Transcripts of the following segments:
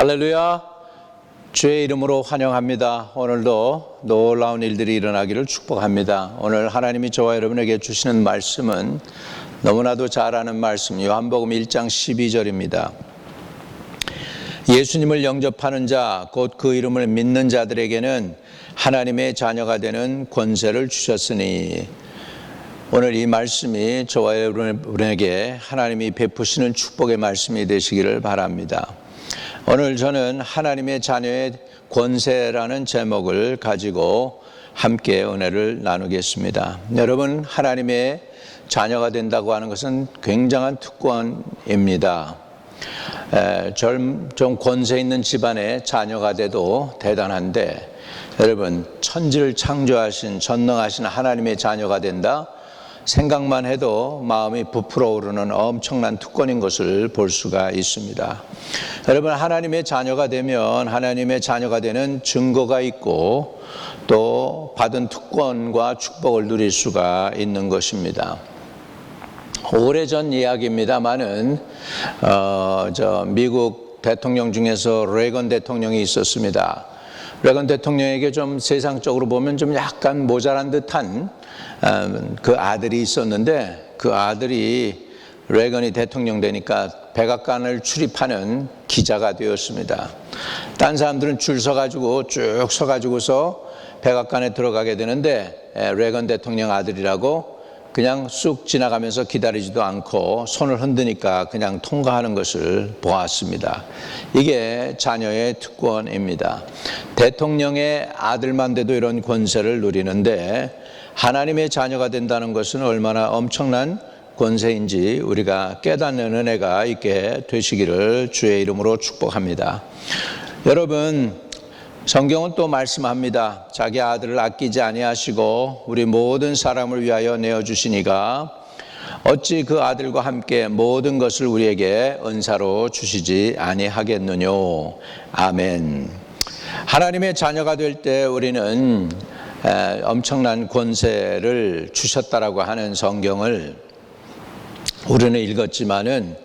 할렐루야. 주의 이름으로 환영합니다. 오늘도 놀라운 일들이 일어나기를 축복합니다. 오늘 하나님이 저와 여러분에게 주시는 말씀은 너무나도 잘 아는 말씀, 요한복음 1장 12절입니다. 예수님을 영접하는 자, 곧 그 이름을 믿는 자들에게는 하나님의 자녀가 되는 권세를 주셨으니. 오늘 이 말씀이 저와 여러분에게 하나님이 베푸시는 축복의 말씀이 되시기를 바랍니다. 오늘 저는 하나님의 자녀의 권세라는 제목을 가지고 함께 은혜를 나누겠습니다. 여러분, 하나님의 자녀가 된다고 하는 것은 굉장한 특권입니다. 좀 권세 있는 집안의 자녀가 돼도 대단한데, 여러분, 천지를 창조하신 전능하신 하나님의 자녀가 된다? 생각만 해도 마음이 부풀어 오르는 엄청난 특권인 것을 볼 수가 있습니다. 여러분, 하나님의 자녀가 되면 하나님의 자녀가 되는 증거가 있고 또 받은 특권과 축복을 누릴 수가 있는 것입니다. 오래전 이야기입니다만은 미국 대통령 중에서 레건 대통령이 있었습니다. 레건 대통령에게 좀 세상적으로 보면 좀 약간 모자란 듯한 그 아들이 있었는데, 그 아들이 레건이 대통령 되니까 백악관을 출입하는 기자가 되었습니다. 딴 사람들은 줄 서가지고 쭉 서가지고서 백악관에 들어가게 되는데, 레건 대통령 아들이라고 그냥 쑥 지나가면서 기다리지도 않고 손을 흔드니까 그냥 통과하는 것을 보았습니다. 이게 자녀의 특권입니다. 대통령의 아들만 돼도 이런 권세를 누리는데, 하나님의 자녀가 된다는 것은 얼마나 엄청난 권세인지 우리가 깨닫는 은혜가 있게 되시기를 주의 이름으로 축복합니다. 여러분, 성경은 또 말씀합니다. 자기 아들을 아끼지 아니하시고 우리 모든 사람을 위하여 내어주시니가 어찌 그 아들과 함께 모든 것을 우리에게 은사로 주시지 아니하겠느뇨. 아멘. 하나님의 자녀가 될 때 우리는 엄청난 권세를 주셨다라고 하는 성경을 우리는 읽었지만은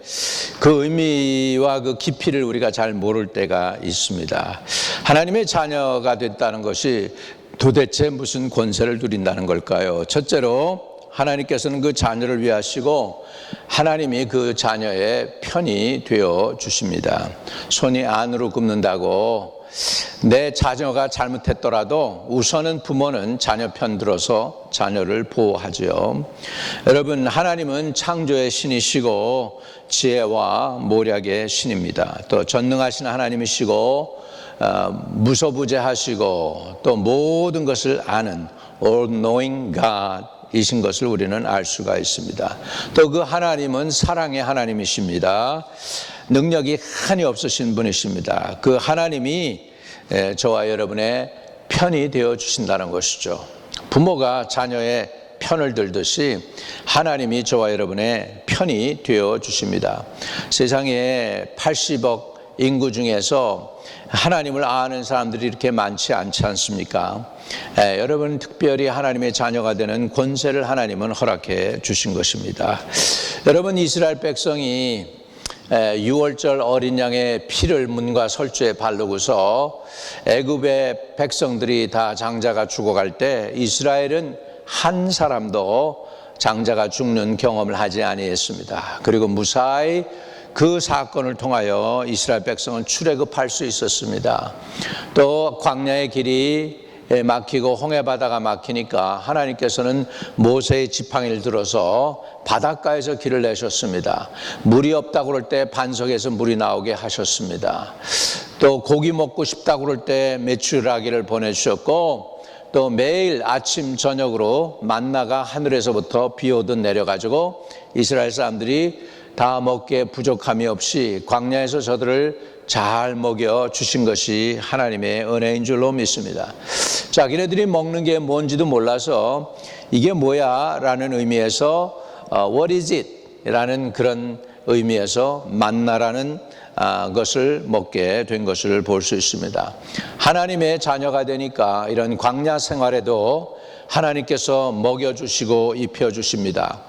그 의미와 그 깊이를 우리가 잘 모를 때가 있습니다. 하나님의 자녀가 됐다는 것이 도대체 무슨 권세를 누린다는 걸까요? 첫째로, 하나님께서는 그 자녀를 위하시고 하나님이 그 자녀의 편이 되어 주십니다. 손이 안으로 굽는다고 내 자녀가 잘못했더라도 우선은 부모는 자녀 편 들어서 자녀를 보호하죠. 여러분, 하나님은 창조의 신이시고 지혜와 모략의 신입니다. 또 전능하신 하나님이시고 무소부재하시고 또 모든 것을 아는 all-knowing God 이신 것을 우리는 알 수가 있습니다. 또 그 하나님은 사랑의 하나님이십니다. 능력이 한이 없으신 분이십니다. 그 하나님이 저와 여러분의 편이 되어 주신다는 것이죠. 부모가 자녀의 편을 들듯이 하나님이 저와 여러분의 편이 되어 주십니다. 세상에 80억 인구 중에서 하나님을 아는 사람들이 이렇게 많지 않지 않습니까? 여러분, 특별히 하나님의 자녀가 되는 권세를 하나님은 허락해 주신 것입니다. 여러분, 이스라엘 백성이 6월절 어린 양의 피를 문과 설주에 바르고서 애굽의 백성들이 다 장자가 죽어갈 때 이스라엘은 한 사람도 장자가 죽는 경험을 하지 아니했습니다. 그리고 무사히 그 사건을 통하여 이스라엘 백성은 출애굽할 수 있었습니다. 또 광야의 길이 막히고 홍해바다가 막히니까 하나님께서는 모세의 지팡이를 들어서 바닷가에서 길을 내셨습니다. 물이 없다고 그럴 때 반석에서 물이 나오게 하셨습니다. 또 고기 먹고 싶다고 그럴 때 메추라기를 보내주셨고, 또 매일 아침 저녁으로 만나가 하늘에서부터 비 오듯 내려가지고 이스라엘 사람들이 다 먹기에 부족함이 없이 광야에서 저들을 잘 먹여 주신 것이 하나님의 은혜인 줄로 믿습니다. 자기네들이 먹는 게 뭔지도 몰라서 이게 뭐야? 라는 의미에서 What is it? 라는 그런 의미에서 만나라는 것을 먹게 된 것을 볼 수 있습니다. 하나님의 자녀가 되니까 이런 광야 생활에도 하나님께서 먹여주시고 입혀주십니다.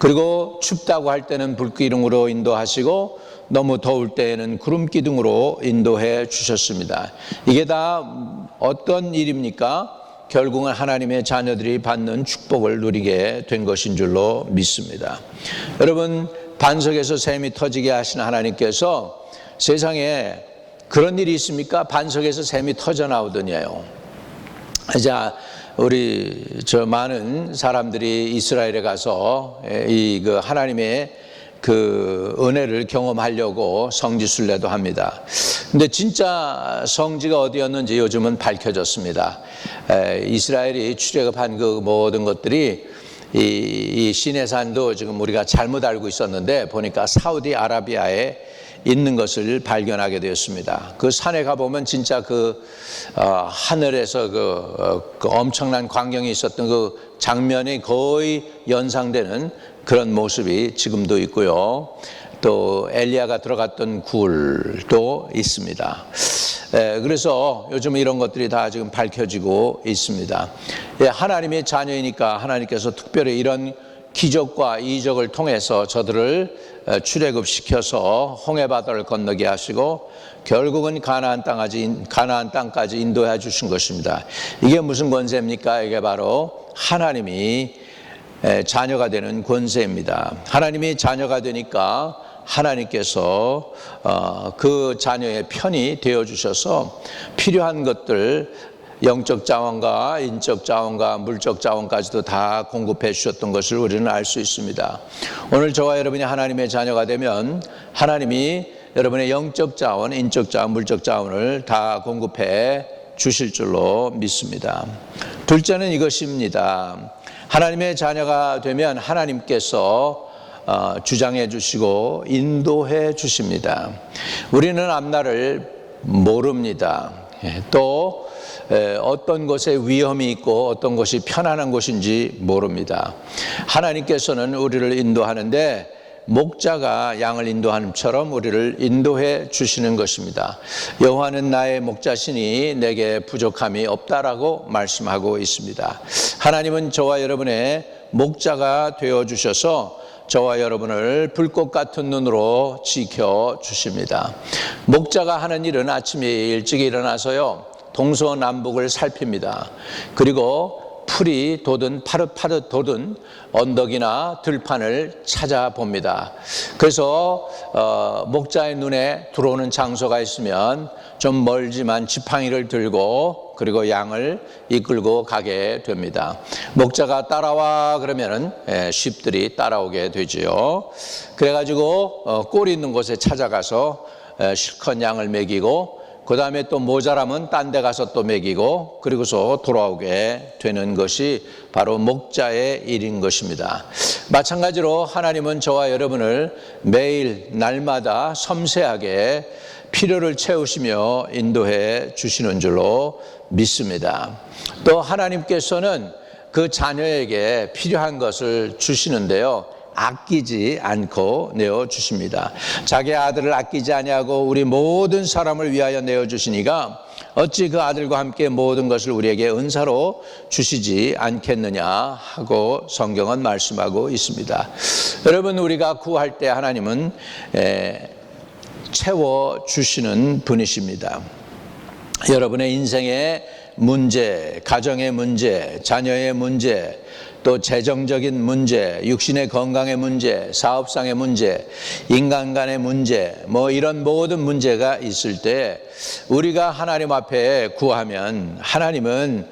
그리고 춥다고 할 때는 불기둥으로 인도하시고 너무 더울 때에는 구름 기둥으로 인도해 주셨습니다. 이게 다 어떤 일입니까? 결국은 하나님의 자녀들이 받는 축복을 누리게 된 것인 줄로 믿습니다. 여러분, 반석에서 샘이 터지게 하신 하나님께서 세상에 그런 일이 있습니까? 반석에서 샘이 터져 나오더니요. 자, 우리 많은 사람들이 이스라엘에 가서 그 하나님의 그 은혜를 경험하려고 성지순례도 합니다. 근데 진짜 성지가 어디였는지 요즘은 밝혀졌습니다. 이스라엘이 출애굽한 그 모든 것들이 이 시내산도 지금 우리가 잘못 알고 있었는데 보니까 사우디아라비아에 있는 것을 발견하게 되었습니다. 그 산에 가보면 진짜 하늘에서 그 엄청난 광경이 있었던 그 장면이 거의 연상되는 그런 모습이 지금도 있고요. 또 엘리야가 들어갔던 굴도 있습니다. 그래서 요즘 이런 것들이 다 지금 밝혀지고 있습니다. 하나님의 자녀이니까 하나님께서 특별히 이런 기적과 이적을 통해서 저들을 출애굽시켜서 홍해 바다를 건너게 하시고 결국은 가나안 땅까지 인도해 주신 것입니다. 이게 무슨 권세입니까? 이게 바로 하나님이 자녀가 되는 권세입니다. 하나님이 자녀가 되니까 하나님께서 그 자녀의 편이 되어 주셔서 필요한 것들, 영적 자원과 인적 자원과 물적 자원까지도 다 공급해 주셨던 것을 우리는 알 수 있습니다. 오늘 저와 여러분이 하나님의 자녀가 되면 하나님이 여러분의 영적 자원, 인적 자원, 물적 자원을 다 공급해 주실 줄로 믿습니다. 둘째는 이것입니다. 하나님의 자녀가 되면 하나님께서 주장해 주시고 인도해 주십니다. 우리는 앞날을 모릅니다. 또 어떤 곳에 위험이 있고 어떤 곳이 편안한 곳인지 모릅니다. 하나님께서는 우리를 인도하는데 목자가 양을 인도하는 것처럼 우리를 인도해 주시는 것입니다. 여호와는 나의 목자시니 내게 부족함이 없다라고 말씀하고 있습니다. 하나님은 저와 여러분의 목자가 되어 주셔서 저와 여러분을 불꽃 같은 눈으로 지켜 주십니다. 목자가 하는 일은 아침에 일찍 일어나서요, 동서남북을 살핍니다. 그리고 풀이 돋은 파릇파릇 돋은 언덕이나 들판을 찾아봅니다. 그래서 목자의 눈에 들어오는 장소가 있으면 좀 멀지만 지팡이를 들고 그리고 양을 이끌고 가게 됩니다. 목자가 따라와 그러면은 쉽들이 따라오게 되지요. 그래가지고 꼴이 있는 곳에 찾아가서 실컷 양을 먹이고 그 다음에 또 모자라면 딴 데 가서 또 먹이고 그리고서 돌아오게 되는 것이 바로 목자의 일인 것입니다. 마찬가지로 하나님은 저와 여러분을 매일 날마다 섬세하게 필요를 채우시며 인도해 주시는 줄로 믿습니다. 또 하나님께서는 그 자녀에게 필요한 것을 주시는데요, 아끼지 않고 내어주십니다. 자기 아들을 아끼지 아니하고 우리 모든 사람을 위하여 내어주시니까 어찌 그 아들과 함께 모든 것을 우리에게 은사로 주시지 않겠느냐 하고 성경은 말씀하고 있습니다. 여러분, 우리가 구할 때 하나님은 채워주시는 분이십니다. 여러분의 인생의 문제, 가정의 문제, 자녀의 문제, 또 재정적인 문제, 육신의 건강의 문제, 사업상의 문제, 인간 간의 문제, 이런 모든 문제가 있을 때 우리가 하나님 앞에 구하면 하나님은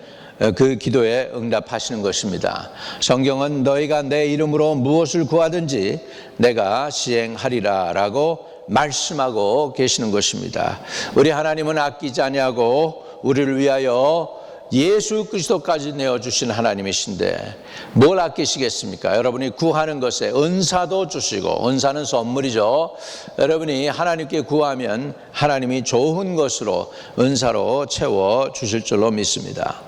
그 기도에 응답하시는 것입니다. 성경은 너희가 내 이름으로 무엇을 구하든지 내가 시행하리라 라고 말씀하고 계시는 것입니다. 우리 하나님은 아끼지 아니하고 우리를 위하여 예수 그리스도까지 내어주신 하나님이신데 뭘 아끼시겠습니까? 여러분이 구하는 것에 은사도 주시고, 은사는 선물이죠. 여러분이 하나님께 구하면 하나님이 좋은 것으로 은사로 채워주실 줄로 믿습니다.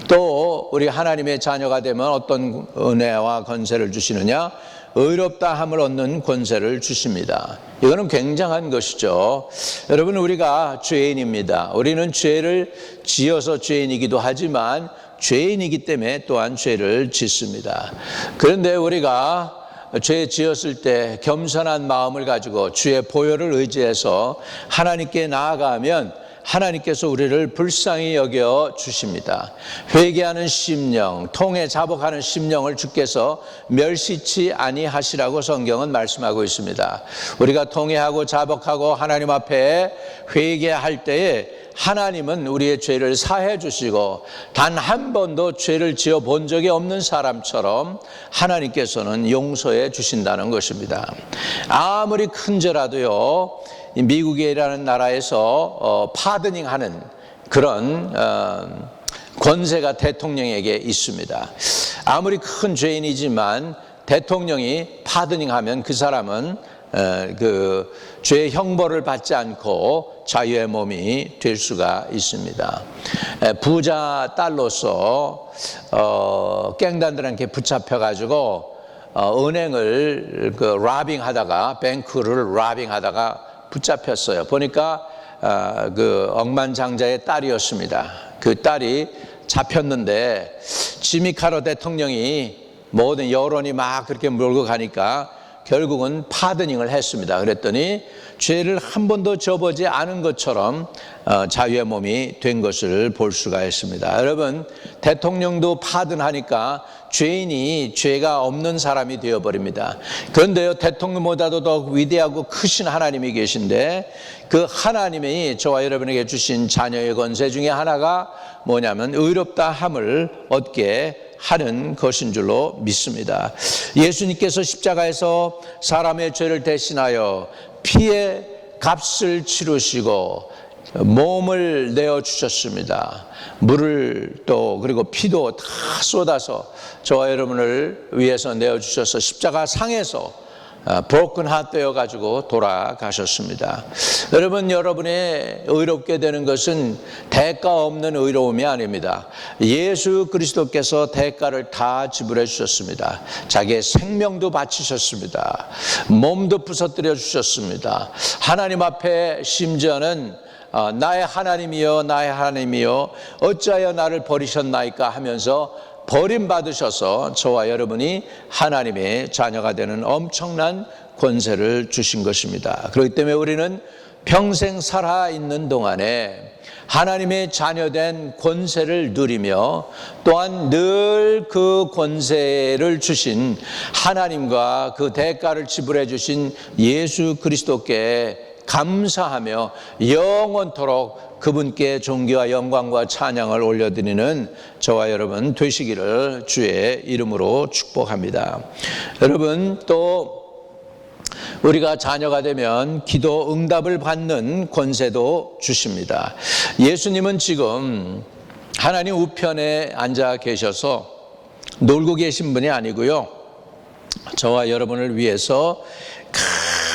또 우리 하나님의 자녀가 되면 어떤 은혜와 권세를 주시느냐? 의롭다 함을 얻는 권세를 주십니다. 이거는 굉장한 것이죠. 여러분, 우리가 죄인입니다. 우리는 죄를 지어서 죄인이기도 하지만 죄인이기 때문에 또한 죄를 짓습니다. 그런데 우리가 죄 지었을 때 겸손한 마음을 가지고 주의 보혈을 의지해서 하나님께 나아가면 하나님께서 우리를 불쌍히 여겨 주십니다. 회개하는 심령, 통해 자복하는 심령을 주께서 멸시치 아니하시라고 성경은 말씀하고 있습니다. 우리가 통회하고 자복하고 하나님 앞에 회개할 때에 하나님은 우리의 죄를 사해 주시고 단 한 번도 죄를 지어 본 적이 없는 사람처럼 하나님께서는 용서해 주신다는 것입니다. 아무리 큰 죄라도요, 미국이라는 나라에서 파드닝하는 그런 권세가 대통령에게 있습니다. 아무리 큰 죄인이지만 대통령이 파드닝하면 그 사람은 그 죄의 형벌을 받지 않고 자유의 몸이 될 수가 있습니다. 부자 딸로서 갱단들한테 붙잡혀가지고 은행을 라빙하다가 뱅크를 라빙하다가 붙잡혔어요. 보니까 그 억만장자의 딸이었습니다. 그 딸이 잡혔는데 지미 카터 대통령이 모든 여론이 막 그렇게 몰고 가니까 결국은 파드닝을 했습니다. 그랬더니 죄를 한 번도 져보지 않은 것처럼 자유의 몸이 된 것을 볼 수가 있습니다. 여러분, 대통령도 파든하니까 죄인이 죄가 없는 사람이 되어버립니다. 그런데요, 대통령보다도 더 위대하고 크신 하나님이 계신데 그 하나님이 저와 여러분에게 주신 자녀의 권세 중에 하나가 뭐냐면 의롭다 함을 얻게 하는 것인 줄로 믿습니다. 예수님께서 십자가에서 사람의 죄를 대신하여 피의 값을 치르시고 몸을 내어주셨습니다. 물을 또 그리고 피도 다 쏟아서 저와 여러분을 위해서 내어주셔서 십자가 상에서 broken heart 되어가지고 돌아가셨습니다. 여러분, 여러분의 의롭게 되는 것은 대가 없는 의로움이 아닙니다. 예수 그리스도께서 대가를 다 지불해 주셨습니다. 자기의 생명도 바치셨습니다. 몸도 부서뜨려 주셨습니다. 하나님 앞에 심지어는 나의 하나님이여 나의 하나님이여 어찌하여 나를 버리셨나이까 하면서 버림받으셔서 저와 여러분이 하나님의 자녀가 되는 엄청난 권세를 주신 것입니다. 그렇기 때문에 우리는 평생 살아있는 동안에 하나님의 자녀된 권세를 누리며 또한 늘 그 권세를 주신 하나님과 그 대가를 지불해 주신 예수 그리스도께 감사하며 영원토록 그분께 존귀와 영광과 찬양을 올려드리는 저와 여러분 되시기를 주의 이름으로 축복합니다. 여러분, 또 우리가 자녀가 되면 기도 응답을 받는 권세도 주십니다. 예수님은 지금 하나님 우편에 앉아 계셔서 놀고 계신 분이 아니고요, 저와 여러분을 위해서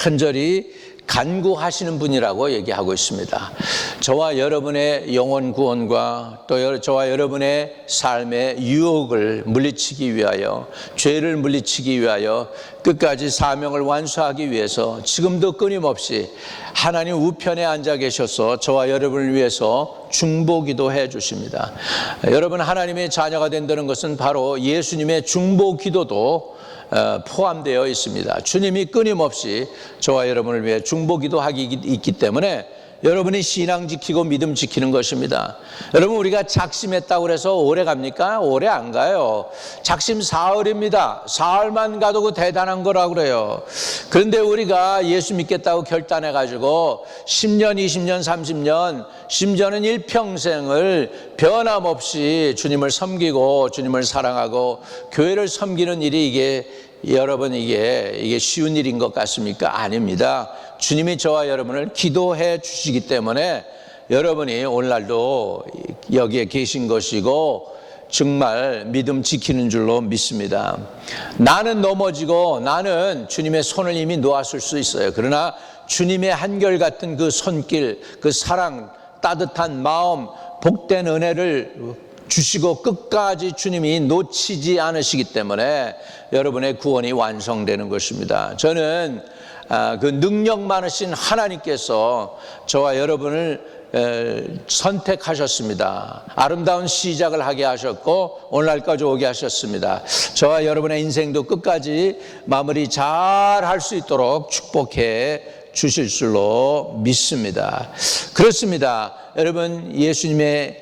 간절히 간구하시는 분이라고 얘기하고 있습니다. 저와 여러분의 영혼 구원과 또 저와 여러분의 삶의 유혹을 물리치기 위하여, 죄를 물리치기 위하여 끝까지 사명을 완수하기 위해서 지금도 끊임없이 하나님 우편에 앉아 계셔서 저와 여러분을 위해서 중보기도 해 주십니다. 여러분, 하나님의 자녀가 된다는 것은 바로 예수님의 중보기도도 포함되어 있습니다. 주님이 끊임없이 저와 여러분을 위해 중보기도하기 있기 때문에 여러분이 신앙 지키고 믿음 지키는 것입니다. 여러분, 우리가 작심했다고 해서 오래 갑니까? 오래 안 가요. 작심 사흘입니다. 사흘만 가도 그 대단한 거라고 그래요. 그런데 우리가 예수 믿겠다고 결단해가지고 10년, 20년, 30년, 심지어는 일평생을 변함없이 주님을 섬기고 주님을 사랑하고 교회를 섬기는 일이 여러분 이게 쉬운 일인 것 같습니까? 아닙니다. 주님이 저와 여러분을 기도해 주시기 때문에 여러분이 오늘날도 여기에 계신 것이고 정말 믿음 지키는 줄로 믿습니다. 나는 넘어지고 나는 주님의 손을 이미 놓았을 수 있어요. 그러나 주님의 한결같은 그 손길, 그 사랑, 따뜻한 마음, 복된 은혜를 주시고 끝까지 주님이 놓치지 않으시기 때문에 여러분의 구원이 완성되는 것입니다. 저는 그 능력 많으신 하나님께서 저와 여러분을 선택하셨습니다. 아름다운 시작을 하게 하셨고 오늘날까지 오게 하셨습니다. 저와 여러분의 인생도 끝까지 마무리 잘 할 수 있도록 축복해 주실 줄로 믿습니다. 그렇습니다. 여러분, 예수님의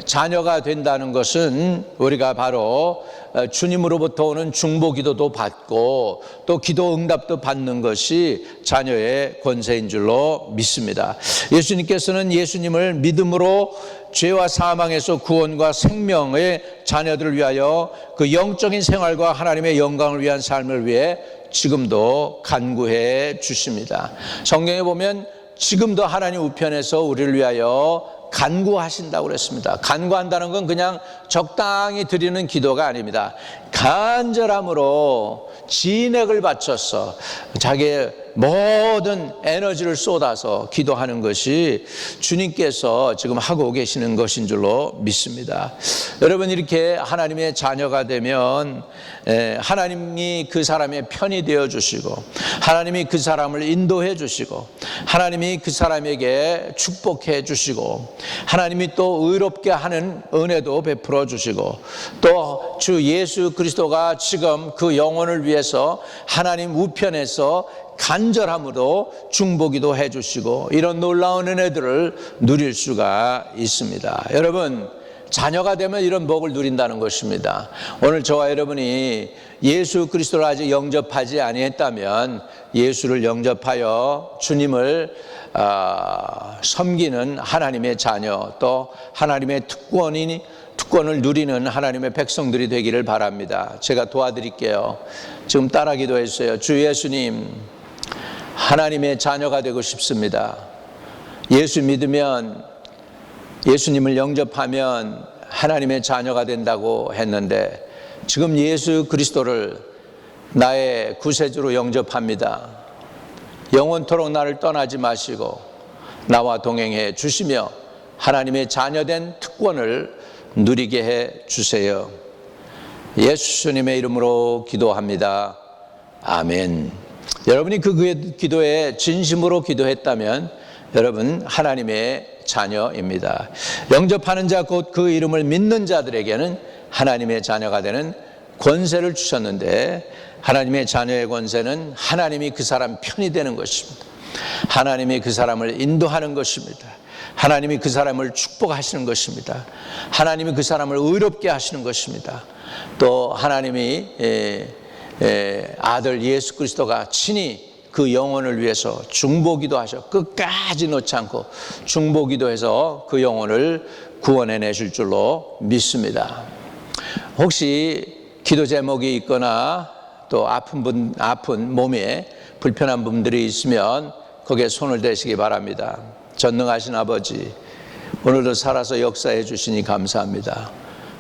자녀가 된다는 것은 우리가 바로 주님으로부터 오는 중보기도도 받고 또 기도 응답도 받는 것이 자녀의 권세인 줄로 믿습니다. 예수님께서는 예수님을 믿음으로 죄와 사망에서 구원과 생명의 자녀들을 위하여 그 영적인 생활과 하나님의 영광을 위한 삶을 위해 지금도 간구해 주십니다. 성경에 보면 지금도 하나님 우편에서 우리를 위하여 간구하신다고 그랬습니다. 간구한다는 건 그냥 적당히 드리는 기도가 아닙니다. 간절함으로 진액을 바쳐서 자기의 모든 에너지를 쏟아서 기도하는 것이 주님께서 지금 하고 계시는 것인 줄로 믿습니다. 여러분, 이렇게 하나님의 자녀가 되면 하나님이 그 사람의 편이 되어 주시고 하나님이 그 사람을 인도해 주시고 하나님이 그 사람에게 축복해 주시고 하나님이 또 의롭게 하는 은혜도 베풀어 주시고 또 주 예수 그리스도가 지금 그 영혼을 위해서 하나님 우편에서 간절함으로 중보기도 해주시고 이런 놀라운 은혜들을 누릴 수가 있습니다. 여러분, 자녀가 되면 이런 복을 누린다는 것입니다. 오늘 저와 여러분이 예수 그리스도를 아직 영접하지 아니했다면 예수를 영접하여 주님을 섬기는 하나님의 자녀, 또 하나님의 특권을 누리는 하나님의 백성들이 되기를 바랍니다. 제가 도와드릴게요. 지금 따라 기도해 주세요. 주 예수님, 하나님의 자녀가 되고 싶습니다. 예수 믿으면, 예수님을 영접하면 하나님의 자녀가 된다고 했는데 지금 예수 그리스도를 나의 구세주로 영접합니다. 영원토록 나를 떠나지 마시고 나와 동행해 주시며 하나님의 자녀된 특권을 누리게 해 주세요. 예수님의 이름으로 기도합니다. 아멘. 여러분이 그 기도에 진심으로 기도했다면 여러분 하나님의 자녀입니다. 영접하는 자 곧 그 이름을 믿는 자들에게는 하나님의 자녀가 되는 권세를 주셨는데 하나님의 자녀의 권세는 하나님이 그 사람 편이 되는 것입니다. 하나님이 그 사람을 인도하는 것입니다. 하나님이 그 사람을 축복하시는 것입니다. 하나님이 그 사람을 의롭게 하시는 것입니다. 또 하나님이 아들 예수 그리스도가 친히 그 영혼을 위해서 중보기도 하셔 끝까지 놓지 않고 중보기도해서 그 영혼을 구원해 내실 줄로 믿습니다. 혹시 기도 제목이 있거나 또 아픈 몸에 불편한 분들이 있으면 거기에 손을 대시기 바랍니다. 전능하신 아버지, 오늘도 살아서 역사해 주시니 감사합니다.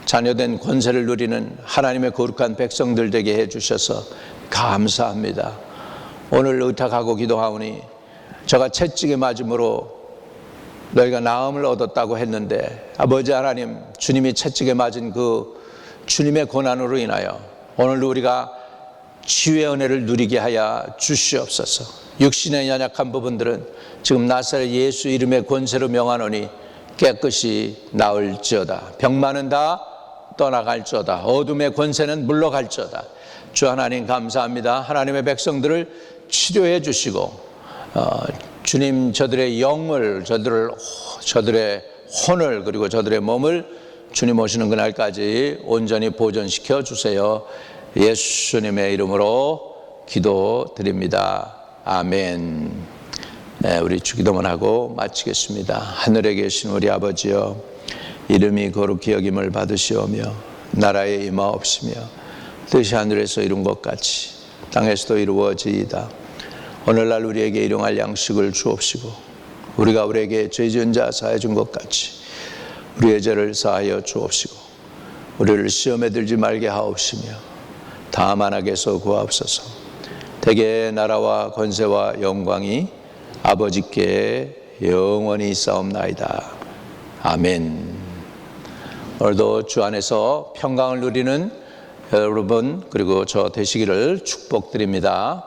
자녀된 권세를 누리는 하나님의 거룩한 백성들 되게 해 주셔서 감사합니다. 오늘 의탁하고 기도하오니 저가 채찍에 맞음으로 너희가 나음을 얻었다고 했는데 아버지 하나님, 주님이 채찍에 맞은 그 주님의 고난으로 인하여 오늘도 우리가 치유의 은혜를 누리게 하여 주시옵소서. 육신의 연약한 부분들은 지금 나사렛 예수 이름의 권세로 명하노니 깨끗이 나을지어다. 병만은 다 떠나갈지어다. 어둠의 권세는 물러갈지어다. 주 하나님 감사합니다. 하나님의 백성들을 치료해 주시고 주님 저들의 영을, 저들의 혼을, 그리고 저들의 몸을 주님 오시는 그날까지 온전히 보존시켜 주세요. 예수님의 이름으로 기도드립니다. 아멘. 네, 우리 주기도문 하고 마치겠습니다. 하늘에 계신 우리 아버지여, 이름이 거룩히 여김을 받으시오며 나라에 임하옵시며 뜻이 하늘에서 이룬 것 같이 땅에서도 이루어지이다. 오늘날 우리에게 일용할 양식을 주옵시고 우리가 우리에게 죄 지은 자 사해 준 것 같이 우리의 죄를 사하여 주옵시고 우리를 시험에 들지 말게 하옵시며 다만 악에서 구하옵소서. 대개 나라와 권세와 영광이 아버지께 영원히 있사옵나이다. 아멘. 오늘도 주 안에서 평강을 누리는 여러분 그리고 저 되시기를 축복드립니다.